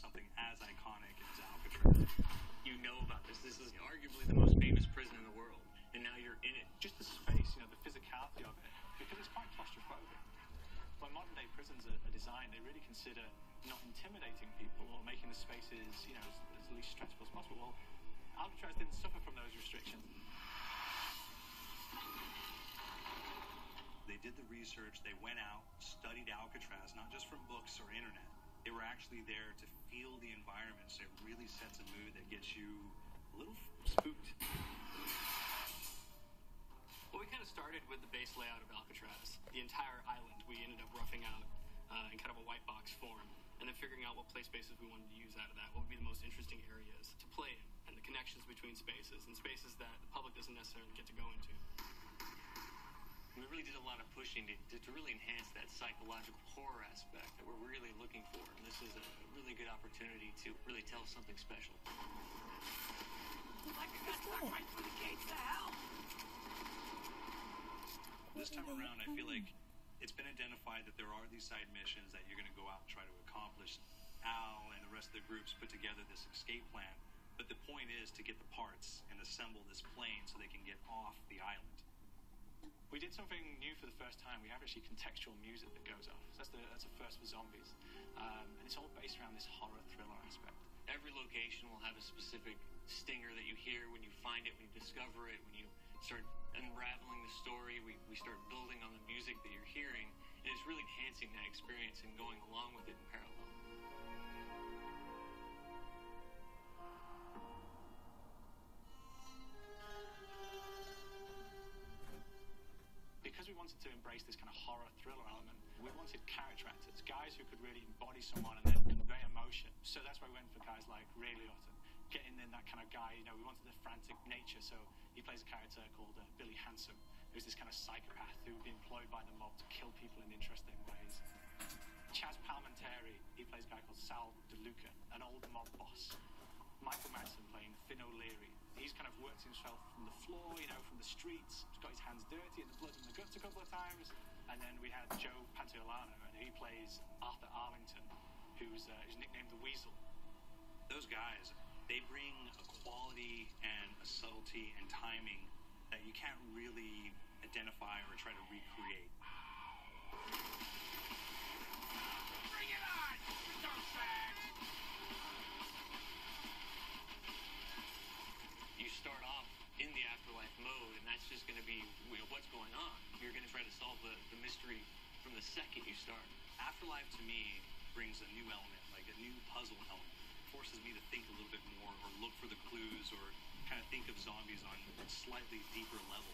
something as iconic as Alcatraz. You know about this. This is arguably the most famous prison in the world, and now you're in it. Just the space, the physicality of it, because it's quite claustrophobic. When modern day prisons are designed, they really consider not intimidating people or making the spaces, as least stressful as possible. Well, Alcatraz didn't suffer from those restrictions. They did the research, they went out, studied Alcatraz, not just from books or internet. They were actually there to feel the environment, so it really sets a mood that gets you a little spooked. Well, we kind of started with the base layout of Alcatraz. The entire island we ended up roughing out in kind of a white box form, and then figuring out what play spaces we wanted to use out of that, what would be the most interesting areas to play in, and the connections between spaces, and spaces that the public doesn't necessarily get to go into. We really did a lot of pushing to really enhance that psychological horror aspect that we're really looking for. And this is a really good opportunity to really tell something special. Like you got stuck right through the gates to hell. This time around, I feel like it's been identified that there are these side missions that you're going to go out and try to accomplish. Al and the rest of the groups put together this escape plan. But the point is to get the parts and assemble this plane so they can get off the island. We did something new for the first time. We have actually contextual music that goes off. So that's a first for zombies. And it's all based around this horror thriller aspect. Every location will have a specific stinger that you hear when you find it, when you discover it, when you start unraveling the story. We start building on the music that you're hearing, and it's really enhancing that experience and going along with it in parallel. Because we wanted to embrace this kind of horror thriller element, we wanted character actors, guys who could really embody someone and then convey emotion. So that's why we went for guys like Ray Liotta, getting in that kind of guy. We wanted the frantic nature. So he plays a character called Billy Handsome, who's this kind of psychopath who would be employed by the mob to kill people in interesting ways. Chaz Palminteri, he plays a guy called Sal DeLuca, an old mob boss. Michael Madsen playing Finn O'Leary. He's kind of worked himself from the floor, from the streets. He's got his hands dirty in the blood and the guts a couple of times. And then we had Joe Pantoliano, and he plays Arthur Arlington, who's nicknamed the Weasel. Those guys, they bring a quality and a subtlety and timing that you can't really identify or try to recreate. Bring it on, you douchebags! You start off in the afterlife mode, and that's just going to be what's going on. You're going to try to solve the mystery from the second you start. Afterlife, to me, brings a new element, like a new puzzle element. It forces me to think a little bit more, or look for the clues, or kind of think of zombies on a slightly deeper level.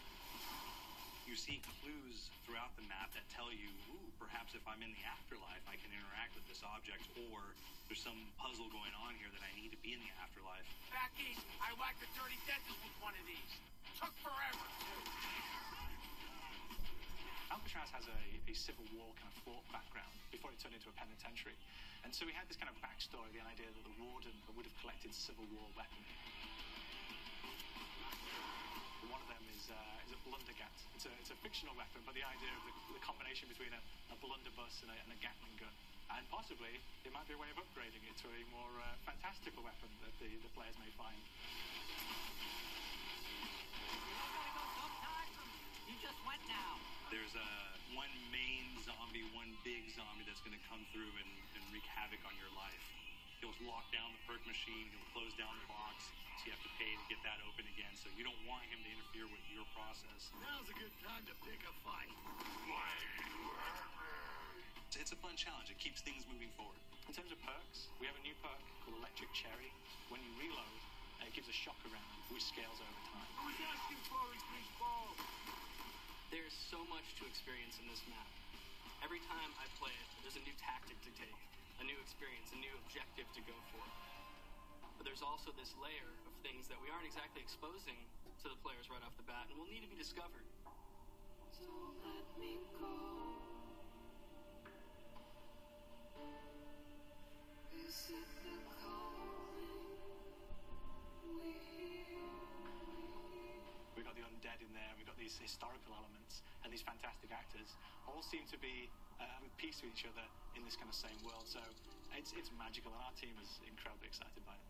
You see clues throughout the map that tell you, perhaps if I'm in the afterlife, I can interact with this object, or there's some puzzle going on here that I need to be in the afterlife. Back east, I whacked a dirty dentist with one of these. Took forever, too. Alcatraz has a Civil War kind of fort background before it turned into a penitentiary. And so we had this kind of backstory, the idea that the warden would have collected Civil War weaponry. One of them is a blundergat. It's a fictional weapon, but the idea of the combination between a blunderbuss and a Gatling gun. And possibly, it might be a way of upgrading it to a more fantastical weapon that the players may find. You just went now. There's one main zombie, one big zombie that's going to come through and wreak havoc on your life. He'll lock down the perk machine, he'll close down the box, so you have to pay to get that open again, so you don't want him to interfere with your process. Now's a good time to pick a fight. It's a fun challenge, it keeps things moving forward. In terms of perks, we have a new perk called Electric Cherry. When you reload, it gives a shock around, which scales over time. I was asking for it, Chris Ball. There's so much to experience in this map. Every time I play it, there's a new tactic to take, a new experience, a new objective to go for. But there's also this layer of things that we aren't exactly exposing to the players right off the bat, and will need to be discovered. So let me go. Is it the calling we hear? We've got the undead in there, we've got these historical elements, and and these fantastic actors all seem to be at peace with each other in this kind of same world. So it's magical, and our team is incredibly excited by it.